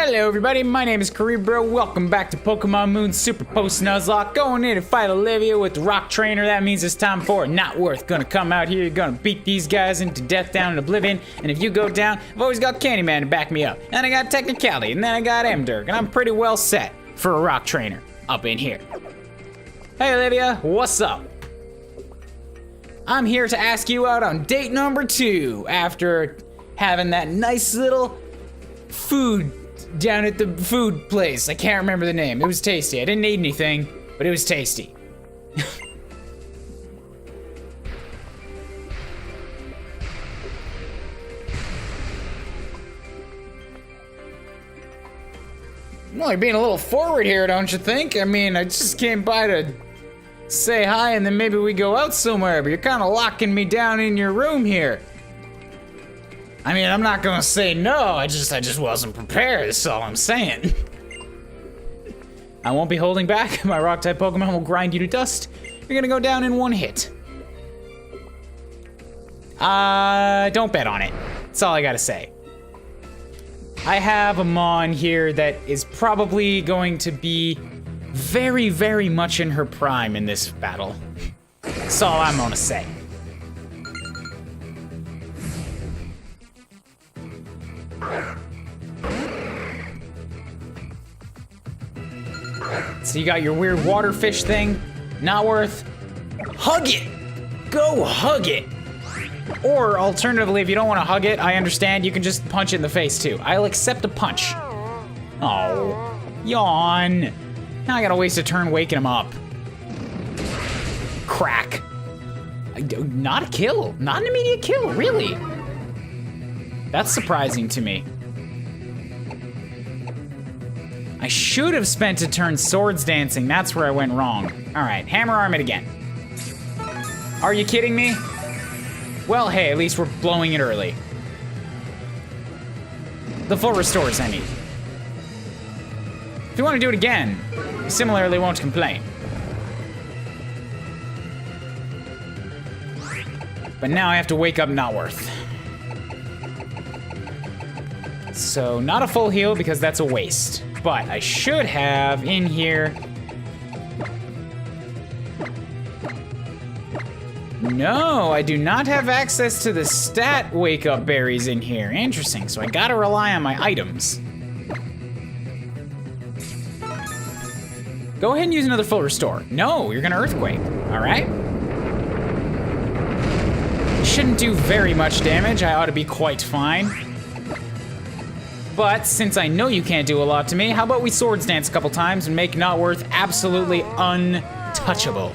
Hello everybody, my name is Kuuribro. Welcome back to Pokemon Moon Super Post Nuzlocke. Going in to fight Olivia with the Rock Trainer. That means it's time for Not Worth. Gonna come out here, you're gonna beat these guys into death down in oblivion. And if you go down, I've always got Candyman to back me up. And I got Technicality, and then I got Mdirk. And I'm pretty well set for a Rock Trainer up in here. Hey Olivia, what's up? I'm here to ask you out on date number 2 after having that nice little food down at the food place. I can't remember the name. It was tasty. I didn't eat anything, but it was tasty. Well, you're being a little forward here, don't you think? I mean, I just came by to say hi and then maybe we go out somewhere, but you're kind of locking me down in your room here. I mean, I'm not gonna say no, I just wasn't prepared, that's all I'm saying. I won't be holding back. My rock-type Pokemon will grind you to dust. You're gonna go down in one hit. Don't bet on it. That's all I gotta say. I have a Mon here that is probably going to be very, very much in her prime in this battle. That's all I'm gonna say. So you got your weird waterfish thing, Not Worth. Hug it! Go hug it! Or alternatively, if you don't want to hug it, I understand, you can just punch it in the face too. I'll accept a punch. Oh, yawn. Now I gotta waste a turn waking him up. Crack. Not a kill, not an immediate kill, really. That's surprising to me. I should have spent a turn swords dancing. That's where I went wrong. All right, hammer arm it again. Are you kidding me? Well, hey, at least we're blowing it early. The full restores, I mean. If you want to do it again, you similarly won't complain. But now I have to wake up Not Worth. So, not a full heal because that's a waste. But I should have in here. No, I do not have access to the stat wake up berries in here. Interesting, so I gotta rely on my items. Go ahead and use another full restore. No, you're gonna earthquake, all right? Shouldn't do very much damage. I ought to be quite fine. But since I know you can't do a lot to me, how about we swords dance a couple times and make Not Worth absolutely untouchable?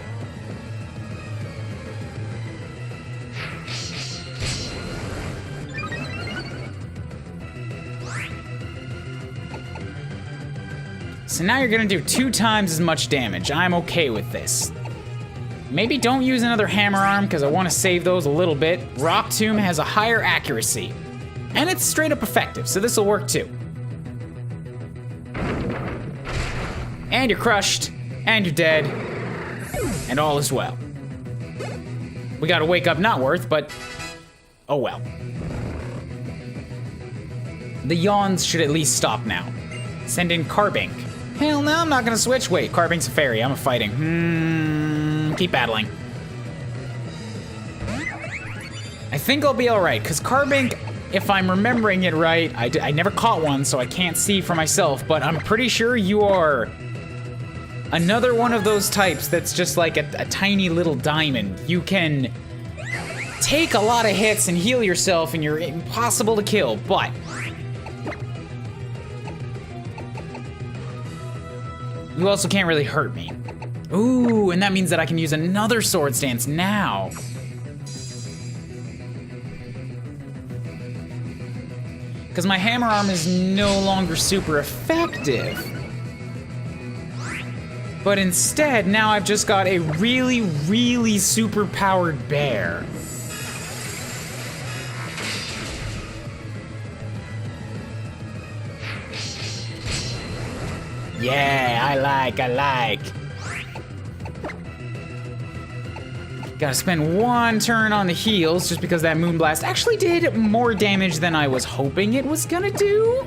So now you're gonna do 2 times as much damage. I'm okay with this. Maybe don't use another hammer arm because I want to save those a little bit. Rock Tomb has a higher accuracy. And it's straight up effective, so this will work too. And you're crushed, and you're dead, and all is well. We gotta wake up Not Worth, but oh well. The yawns should at least stop now. Send in Carbink. Hell no, I'm not gonna switch. Wait, Carbink's a fairy, I'm a fighting. Keep battling. I think I'll be all right, because Carbink, if I'm remembering it right, I never caught one, so I can't see for myself, but I'm pretty sure you are another one of those types that's just like a tiny little diamond. You can take a lot of hits and heal yourself, and you're impossible to kill, but you also can't really hurt me. Ooh, and that means that I can use another swords dance now. Because my hammer arm is no longer super effective. But instead, now I've just got a really, really super powered bear. Yeah, I like. Gotta spend 1 turn on the heals just because that Moonblast actually did more damage than I was hoping it was gonna do.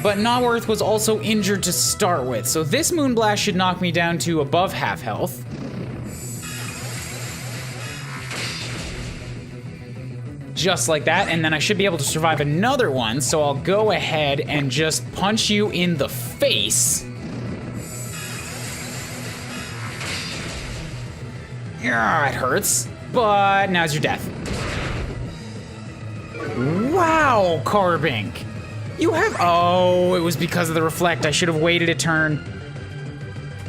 but Naworth was also injured to start with, so this Moonblast should knock me down to above half health. Just like that, and then I should be able to survive another one, so I'll go ahead and just punch you in the face. Yeah, it hurts, but now's your death. Wow, Carbink. You have, oh, it was because of the reflect. I should have waited a turn.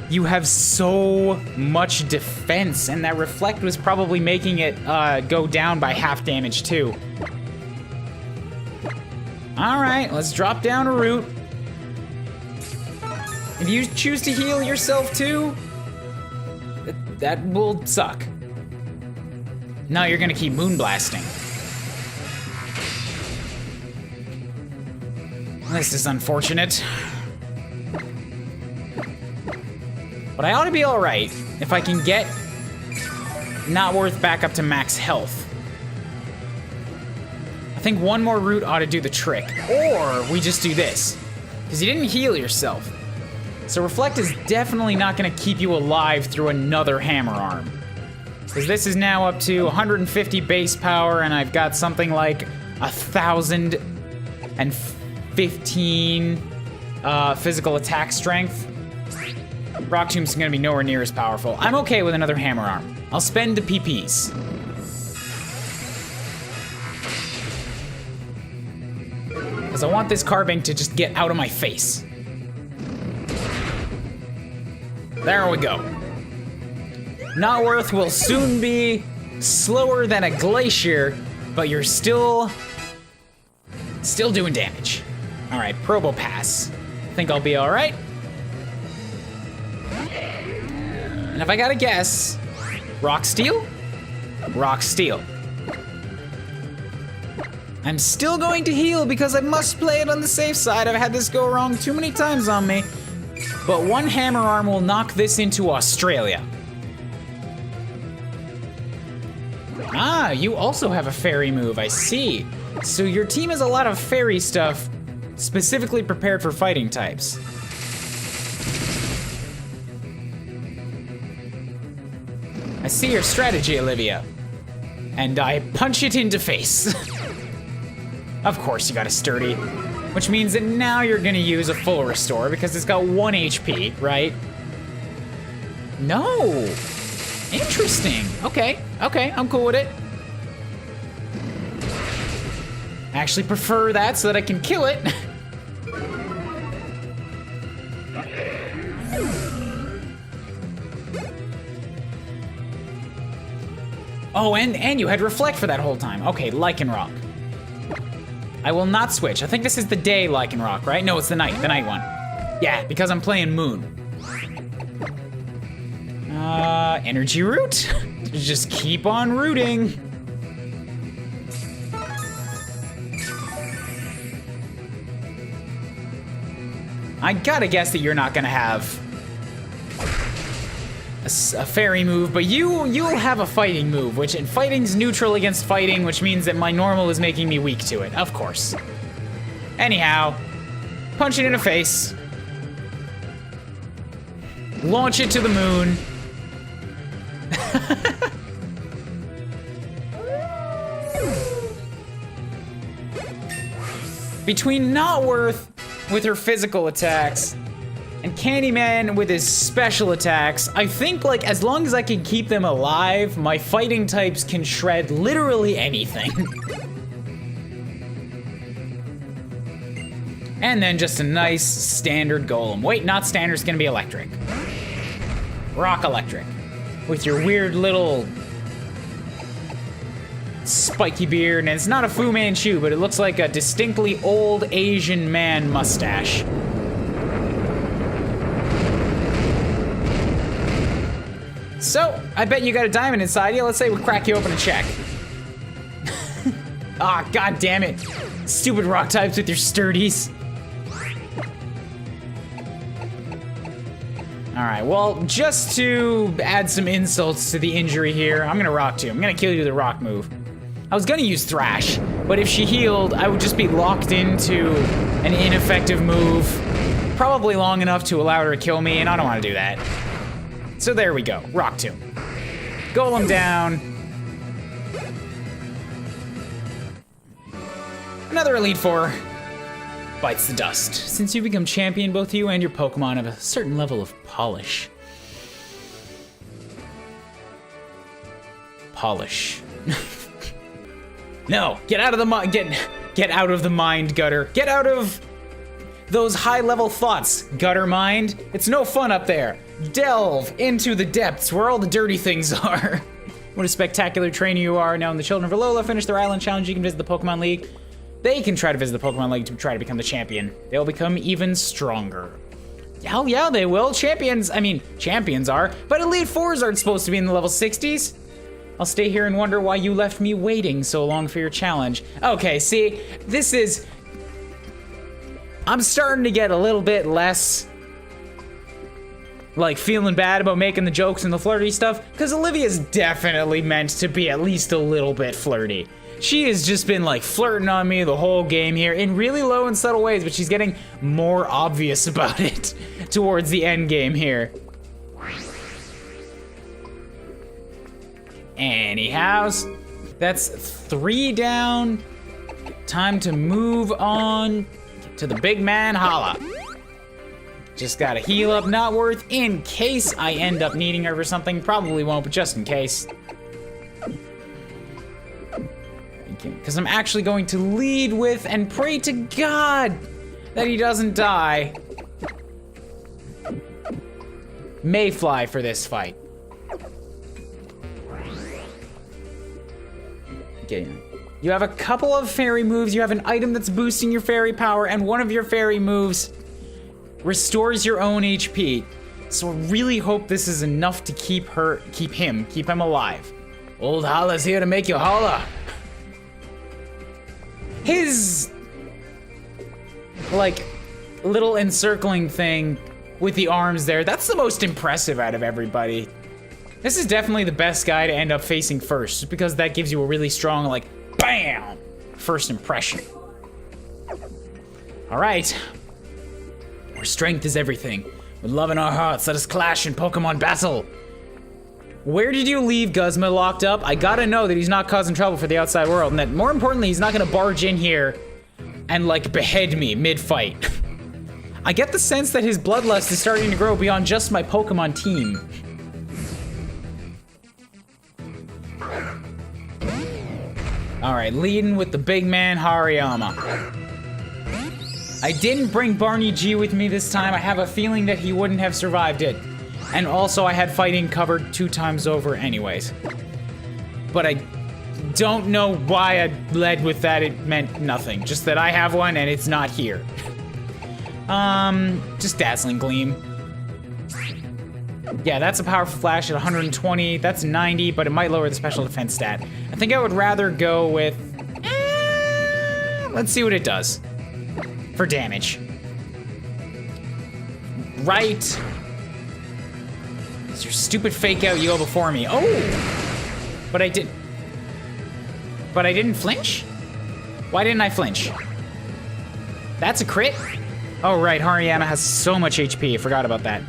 You have so much defense, and that reflect was probably making it go down by half damage too. All right, let's drop down a root. If you choose to heal yourself too, that will suck. No, you're gonna keep moonblasting. This is unfortunate. But I ought to be all right if I can get Naworth back up to max health. I think one more root ought to do the trick. Or we just do this, because you didn't heal yourself. So Reflect is definitely not gonna keep you alive through another Hammer Arm. Because this is now up to 150 base power, and I've got something like 1,015 physical attack strength. Rock Tomb's gonna be nowhere near as powerful. I'm okay with another Hammer Arm. I'll spend the PPs. Because I want this Carbink to just get out of my face. There we go. Naworth will soon be slower than a glacier, but you're still doing damage. All right, Probopass. Think I'll be all right. And if I gotta guess, Rock Steel? Rock Steel. I'm still going to heal because I must play it on the safe side. I've had this go wrong too many times on me. But one Hammer Arm will knock this into Australia. Ah, you also have a fairy move, I see. So your team has a lot of fairy stuff specifically prepared for fighting types. I see your strategy, Olivia. And I punch it into face. Of course you got a sturdy. Which means that now you're gonna use a full restore because it's got 1 HP, right? No. Interesting. Okay, I'm cool with it. I actually prefer that so that I can kill it. Oh, and you had Reflect for that whole time. Okay, Lycanroc. I will not switch. I think this is the day Lycanroc, right? No, it's the night one. Yeah, because I'm playing Moon. Energy Root? Just keep on rooting. I gotta guess that you're not gonna have a fairy move, but you'll have a fighting move, and fighting's neutral against fighting, which means that my normal is making me weak to it, of course. Anyhow, punch it in the face. Launch it to the moon. Between Naworth with her physical attacks and Candyman with his special attacks, I think, like, as long as I can keep them alive, my fighting types can shred literally anything. And then just a nice standard golem. Wait, not standard, it's gonna be electric. Rock electric. With your weird little spiky beard, and it's not a Fu Manchu, but it looks like a distinctly old Asian man mustache. So, I bet you got a diamond inside you. Let's say we crack you open and check. Ah, god damn it. Stupid rock types with your sturdies. Alright, well, just to add some insults to the injury here, I'm gonna rock you. I'm gonna kill you with a rock move. I was gonna use Thrash, but if she healed, I would just be locked into an ineffective move. Probably long enough to allow her to kill me, and I don't want to do that. So there we go, Rock Tomb. Golem down. Another Elite Four bites the dust. Since you become champion, both you and your Pokemon have a certain level of polish. Polish. No, get out of the mind. Get out of the mind, Gutter. Get out of those high-level thoughts, Gutter Mind. It's no fun up there. Delve into the depths where all the dirty things are. What a spectacular trainer you are. Now, when the children of Alola finish their island challenge, you can visit the Pokemon League. They can try to visit the Pokemon League to try to become the champion. They'll become even stronger. Hell yeah, they will. Champions are, but Elite Fours aren't supposed to be in the level 60s. I'll stay here and wonder why you left me waiting so long for your challenge. Okay, see, this is... I'm starting to get a little bit less, like, feeling bad about making the jokes and the flirty stuff, because Olivia's definitely meant to be at least a little bit flirty. She has just been, like, flirting on me the whole game here in really low and subtle ways, but she's getting more obvious about it towards the end game here. Anyhows, that's 3 down. Time to move on to the big man Hala. Just gotta heal up Not Worth in case I end up needing her for something. Probably won't, but just in case. Because I'm actually going to lead with and pray to God that he doesn't die. Mayfly for this fight. Okay. You have a couple of fairy moves. You have an item that's boosting your fairy power, and one of your fairy moves restores your own HP. So I really hope this is enough to keep him alive. Old Hala's here to make you holla. His, like, little encircling thing with the arms there, that's the most impressive out of everybody. This is definitely the best guy to end up facing first, just because that gives you a really strong, like, BAM! First impression. All right. Our strength is everything. With love in our hearts, let us clash in Pokemon battle. Where did you leave Guzma locked up? I gotta know that he's not causing trouble for the outside world, and that, more importantly, he's not gonna barge in here and, like, behead me mid-fight. I get the sense that his bloodlust is starting to grow beyond just my Pokemon team. All right, leading with the big man Hariyama. I didn't bring Barney G with me this time. I have a feeling that he wouldn't have survived it. And also I had fighting covered 2 times over anyways. But I don't know why I led with that. It meant nothing. Just that I have one and it's not here. Just Dazzling Gleam. Yeah, that's a powerful flash at 120. That's 90, but it might lower the special defense stat. I think I would rather go with... let's see what it does. For damage. Right. It's your stupid fake out, you go before me. Oh! But I didn't flinch? Why didn't I flinch? That's a crit? Oh right, Hariyama has so much HP, I forgot about that.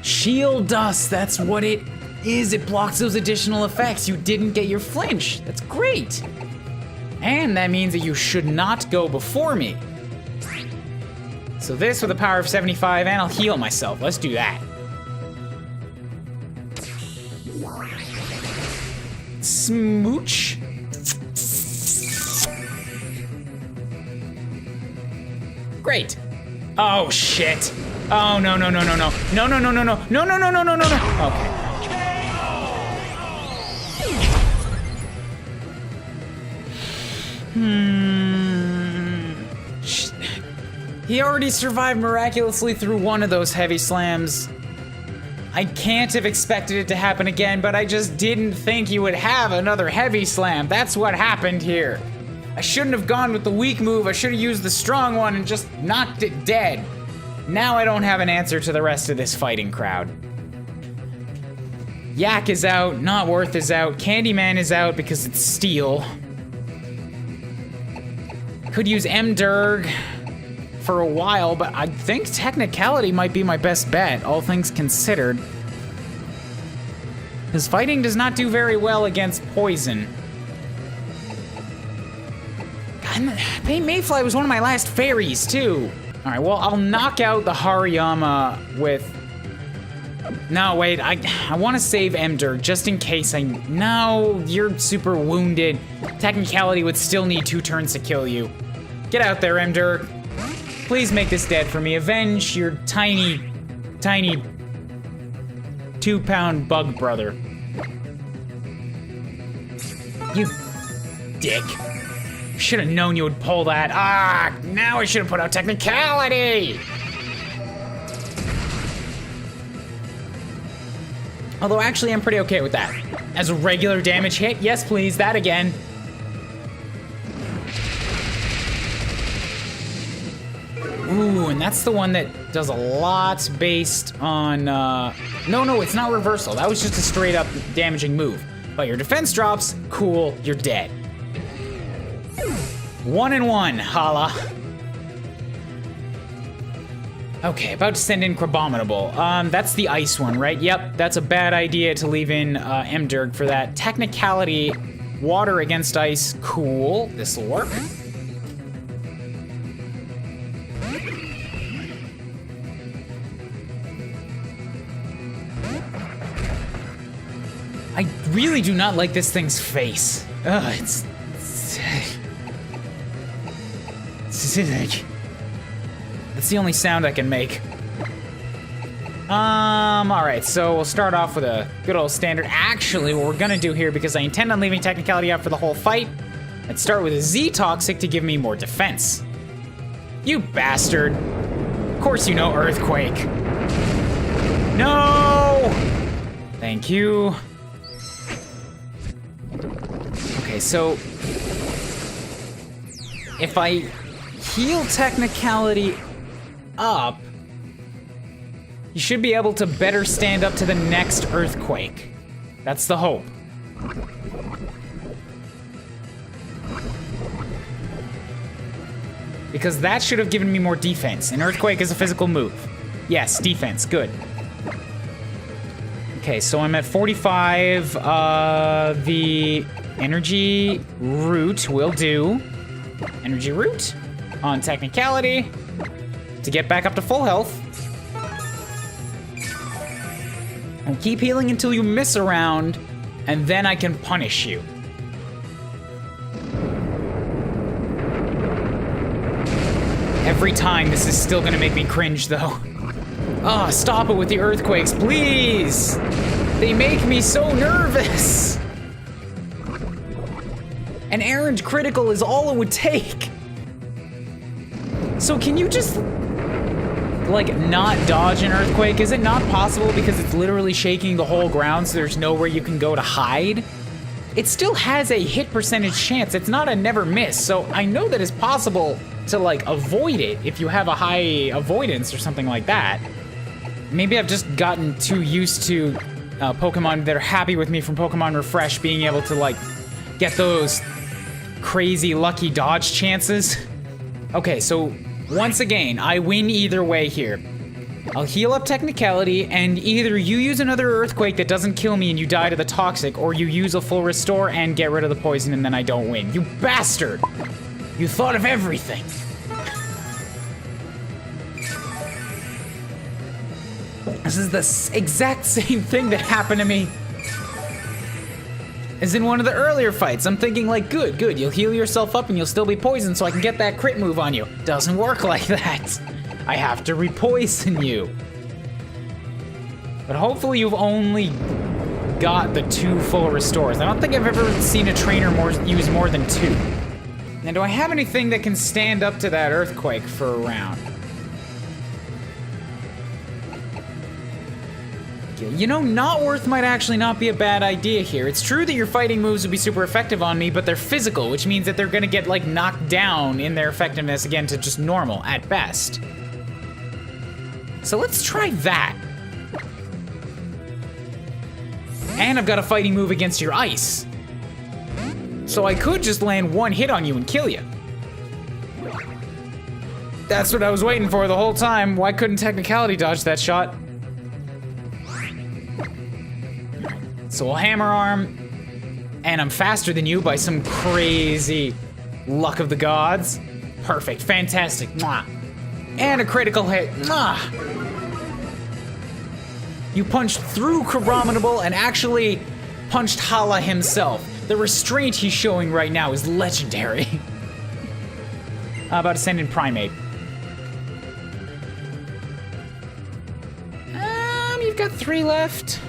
Shield Dust, that's what it is. It blocks those additional effects. You didn't get your flinch. That's great. And that means that you should not go before me. So this with a power of 75, and I'll heal myself. Let's do that. Smooch. Great. Oh shit. Oh no no no no no. No no no no no. No no no no no no no. Okay. He already survived miraculously through one of those heavy slams. I can't have expected it to happen again, but I just didn't think he would have another heavy slam. That's what happened here. I shouldn't have gone with the weak move. I should have used the strong one and just knocked it dead. Now I don't have an answer to the rest of this fighting crowd. Yak is out, Not Worth is out, Candyman is out because it's steel. Could use M-Durg for a while, but I think Technicality might be my best bet, all things considered. His fighting does not do very well against poison. God, Mayfly was one of my last fairies, too. All right, well, I'll knock out the Hariyama with... No, wait, I want to save M-Durg just in case No, you're super wounded. Technicality would still need 2 turns to kill you. Get out there, M-Durg. Please make this dead for me. Avenge your tiny 2-pound bug brother. You dick. Should have known you would pull that. Ah, now I should have put out Technicality. Although actually I'm pretty okay with that. As a regular damage hit, yes please, that again. Ooh, and that's the one that does a lot based on, no, it's not reversal. That was just a straight up damaging move. But your defense drops, cool, you're dead. 1-1, holla. Okay, about to send in Crabominable. That's the ice one, right? Yep, that's a bad idea to leave in M-Durg for that. Technicality, water against ice, cool. This'll work. I really do not like this thing's face. Ugh, it's that's the only sound I can make. Alright, so we'll start off with a good old standard. Actually, what we're gonna do here, because I intend on leaving Technicality out for the whole fight, let's start with a Z-Toxic to give me more defense. You bastard. Of course you know Earthquake. No! Thank you. Okay, so if I heal Technicality up, you should be able to better stand up to the next Earthquake. That's the hope. Because that should have given me more defense. An Earthquake is a physical move. Yes, defense, good. Okay, so I'm at 45. The Energy Root will do. Energy Root on Technicality to get back up to full health. And keep healing until you miss a round, and then I can punish you. Every time, this is still gonna make me cringe, though. Ah, stop it with the Earthquakes, please! They make me so nervous! An errant critical is all it would take. So can you just, like, not dodge an Earthquake? Is it not possible because it's literally shaking the whole ground so there's nowhere you can go to hide? It still has a hit percentage chance. It's not a never miss, so I know that it's possible to, like, avoid it if you have a high avoidance or something like that. Maybe I've just gotten too used to Pokemon that are happy with me from Pokemon Refresh being able to, like, get those crazy lucky dodge chances. Okay, so once again, I win either way here. I'll heal up Technicality, and either you use another Earthquake that doesn't kill me and you die to the Toxic, or you use a full restore and get rid of the poison and then I don't win. You bastard! You thought of everything! This is the exact same thing that happened to me as in one of the earlier fights. I'm thinking like, good, you'll heal yourself up and you'll still be poisoned so I can get that crit move on you. Doesn't work like that. I have to repoison you. But hopefully you've only got the 2 full restores. I don't think I've ever seen a trainer use more than 2. Now, do I have anything that can stand up to that Earthquake for a round? You know, not worth might actually not be a bad idea here. It's true that your fighting moves would be super effective on me, but they're physical, which means that they're gonna get, like, knocked down in their effectiveness again to just normal, at best. So let's try that. And I've got a fighting move against your ice. So I could just land 1 hit on you and kill you. That's what I was waiting for the whole time. Why couldn't Technicality dodge that shot? So we'll Hammer Arm. And I'm faster than you by some crazy luck of the gods. Perfect. Fantastic. Mwah. And a critical hit. Mwah. You punched through Kuuribro and actually punched Hala himself. The restraint he's showing right now is legendary. About to send in Primate. You've got 3 left.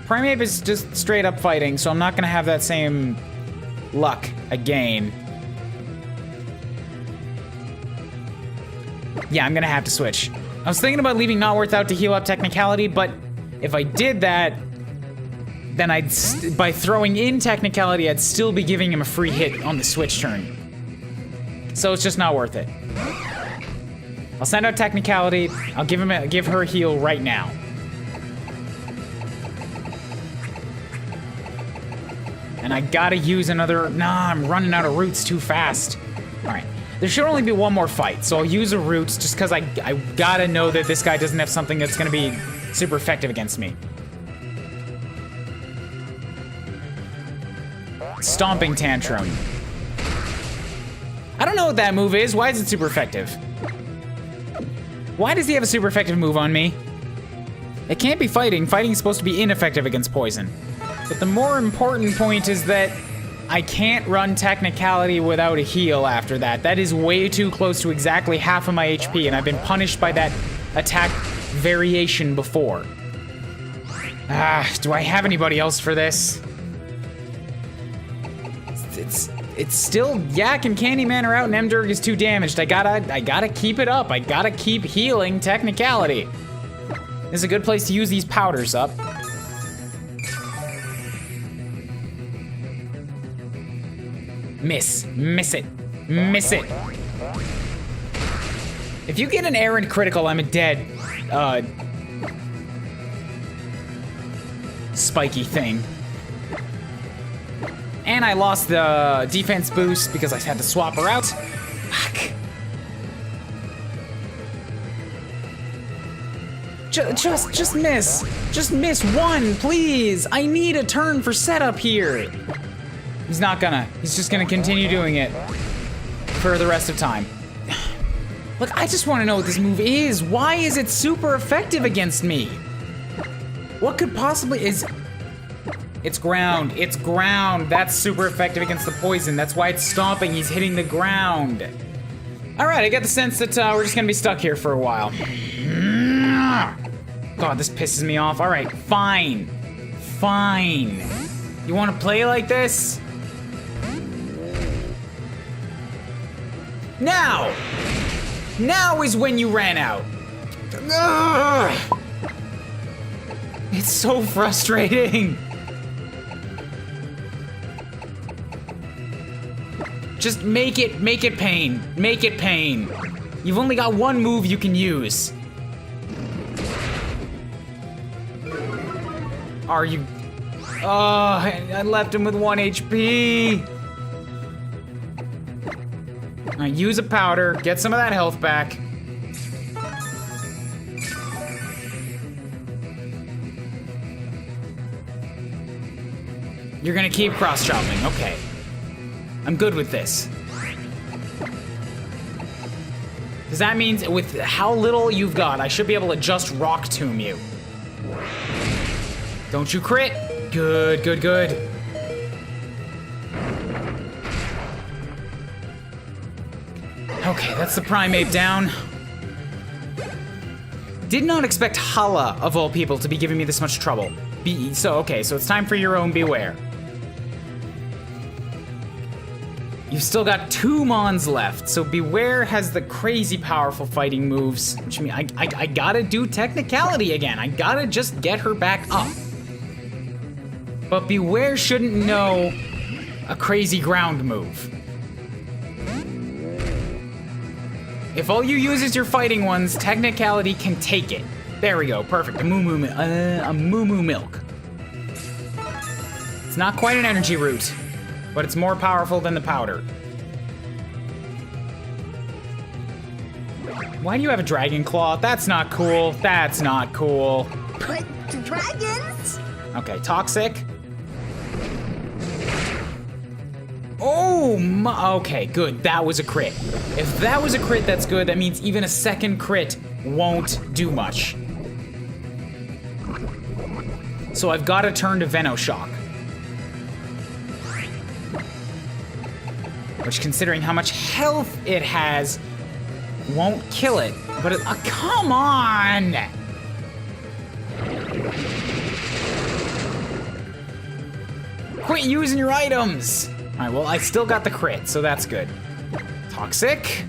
Primate is just straight up fighting, so I'm not gonna have that same luck again. Yeah, I'm gonna have to switch. I was thinking about leaving Not Worth out to heal up Technicality, but if I did that, then by throwing in Technicality, I'd still be giving him a free hit on the switch turn. So it's just not worth it. I'll send out Technicality. I'll give her a heal right now. And I gotta use another. Nah, I'm running out of roots too fast. All right, there should only be one more fight, so I'll use a roots just because I gotta know that this guy doesn't have something that's gonna be super effective against me. Stomping Tantrum. I don't know what that move is. Why is it super effective? Why does he have a super effective move on me? It can't be fighting. Fighting is supposed to be ineffective against poison. But the more important point is that I can't run Technicality without a heal after that. That is way too close to exactly half of my HP, and I've been punished by that attack variation before. Do I have anybody else for this? It's still Yak and Candyman are out and Mdirk is too damaged. I gotta keep it up. I gotta keep healing Technicality. This is a good place to use these powders up. Miss it, miss it. If you get an errant critical, I'm a dead, spiky thing. And I lost the defense boost because I had to swap her out. Fuck. Just miss. Just miss one, please. I need a turn for setup here. He's not gonna. He's just gonna continue doing it for the rest of time. Look, I just want to know what this move is. Why is it super effective against me? What could possibly is? It's ground. It's ground. That's super effective against the poison. That's why it's stomping. He's hitting the ground. All right, I get the sense that we're just gonna be stuck here for a while. God, this pisses me off. All right, fine. Fine. You want to play like this? Now! Now is when you ran out. Ugh. It's so frustrating. Just make it pain. Make it pain. You've only got one move you can use. Are you... Oh, I left him with 1 HP. All right, use a powder, get some of that health back. You're gonna keep cross-chopping, okay. I'm good with this. Because that means with how little you've got, I should be able to just Rock Tomb you. Don't you crit? Good, good, good. Okay, that's the Primate down. Did not expect Hala, of all people, to be giving me this much trouble. So it's time for your own Beware. You've still got 2 Mons left, so Beware has the crazy powerful fighting moves, which means I gotta do Technicality again. I gotta just get her back up. But Beware shouldn't know a crazy ground move. If all you use is your fighting ones, Technicality can take it. There we go, perfect. A Moo Moo Milk. It's not quite an energy root, but it's more powerful than the powder. Why do you have a dragon claw? That's not cool. That's not cool. But dragons? Okay, toxic. Oh my, okay, good. That was a crit. If that was a crit, that's good. That means even a second crit won't do much. So I've got to turn to Venoshock. Which, considering how much health it has, won't kill it. But it, come on! Quit using your items! Alright, well, I still got the crit, so that's good. Toxic.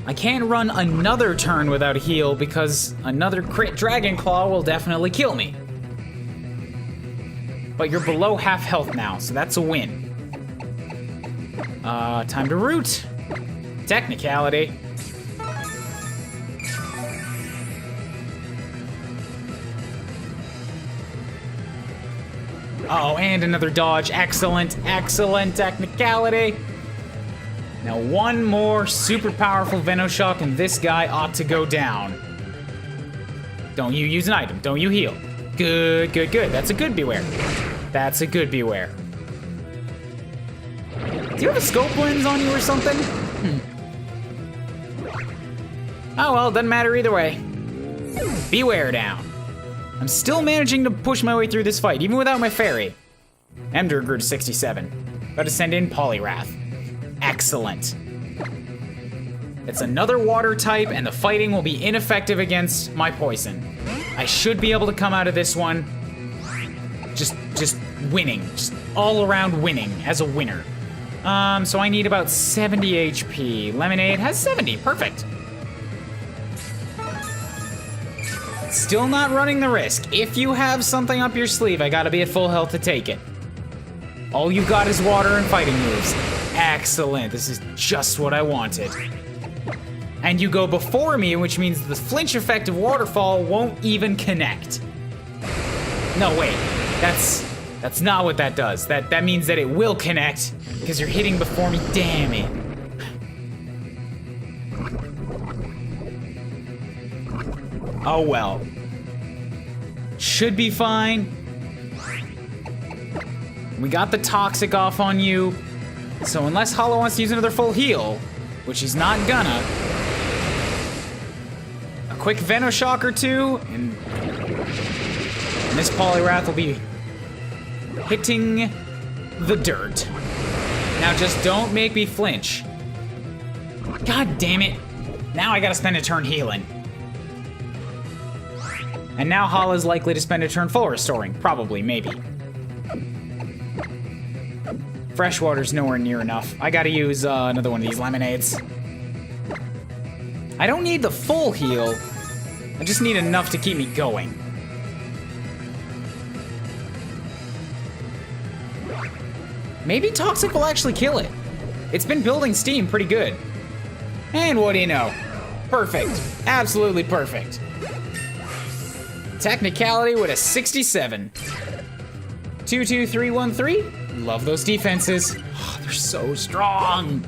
I can't run another turn without a heal because another crit Dragon Claw will definitely kill me. But you're below half health now, so that's a win. Time to root. Technicality. Uh-oh, and another dodge. Excellent, excellent technicality. Now one more super powerful Venoshock and this guy ought to go down. Don't you use an item, don't you heal. Good, good, good. That's a good beware. That's a good beware. Do you have a scope lens on you or something? Oh well, doesn't matter either way. Beware down. I'm still managing to push my way through this fight, even without my fairy. Emder grew to 67. About to send in Poliwrath. Excellent. It's another water type, and the fighting will be ineffective against my poison. I should be able to come out of this one just winning, just all around winning as a winner. So I need about 70 HP. Lemonade has 70, perfect. Still not running the risk. If you have something up your sleeve, I gotta be at full health to take it. All you got is water and fighting moves. Excellent, this is just what I wanted. And you go before me, which means the flinch effect of Waterfall won't even connect. No, wait, that's not what that does. That means that it will connect, because you're hitting before me, damn it. Oh well. Should be fine. We got the toxic off on you. So unless Hollow wants to use another full heal, which he's not gonna, a quick Venoshock or two, and this Poliwrath will be hitting the dirt. Now just don't make me flinch. God damn it. Now I gotta spend a turn healing. And now Hala's likely to spend a turn full restoring. Probably, maybe. Freshwater's nowhere near enough. I gotta use another one of these lemonades. I don't need the full heal. I just need enough to keep me going. Maybe Toxic will actually kill it. It's been building steam pretty good. And what do you know? Perfect. Absolutely perfect. Technicality with a 67. 2-2-3-1-3. Love those defenses. Oh, they're so strong.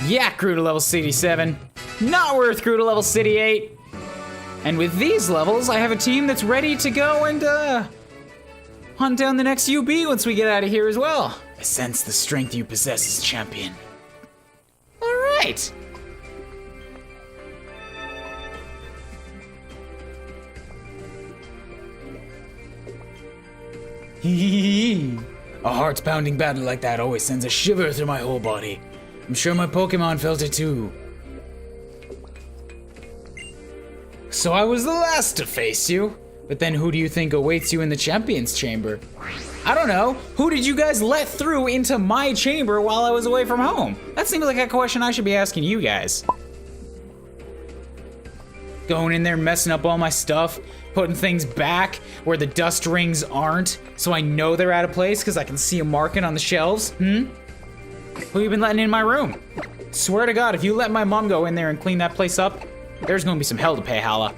Yak grew to level 67. Not worth grew to level 68. And with these levels, I have a team that's ready to go and hunt down the next UB once we get out of here as well. I sense the strength you possess as champion. All right. A heart-pounding battle like that always sends a shiver through my whole body. I'm sure my Pokemon felt it too. So I was the last to face you, but then who do you think awaits you in the Champions Chamber? I don't know. Who did you guys let through into my chamber while I was away from home? That seems like a question I should be asking you guys. Going in there, messing up all my stuff, putting things back where the dust rings aren't, so I know they're out of place because I can see a marking on the shelves, Who you been letting in my room? Swear to God, if you let my mom go in there and clean that place up, there's gonna be some hell to pay, Hala.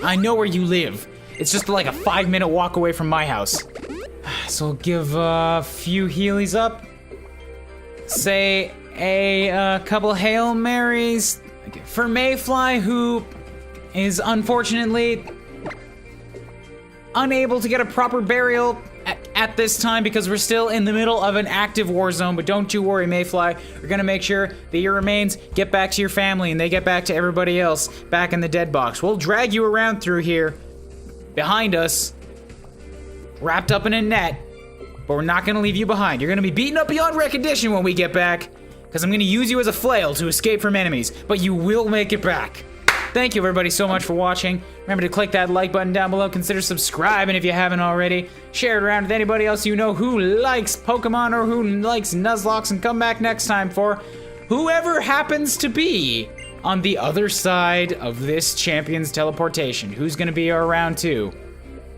I know where you live, It's just like a 5-minute walk away from my house. So we'll give a few Heelys up. Say a couple Hail Marys for Mayfly, who is unfortunately unable to get a proper burial at this time because we're still in the middle of an active war zone. But don't you worry, Mayfly. We're gonna make sure that your remains get back to your family and they get back to everybody else back in the dead box. We'll drag you around through here behind us, wrapped up in a net, but we're not gonna leave you behind. You're gonna be beaten up beyond recognition when we get back, because I'm gonna use you as a flail to escape from enemies, but you will make it back. Thank you everybody so much for watching. Remember to click that like button down below, consider subscribing if you haven't already. Share it around with anybody else you know who likes Pokemon or who likes Nuzlocke, and come back next time for whoever happens to be on the other side of this champion's teleportation. Who's gonna be our round 2?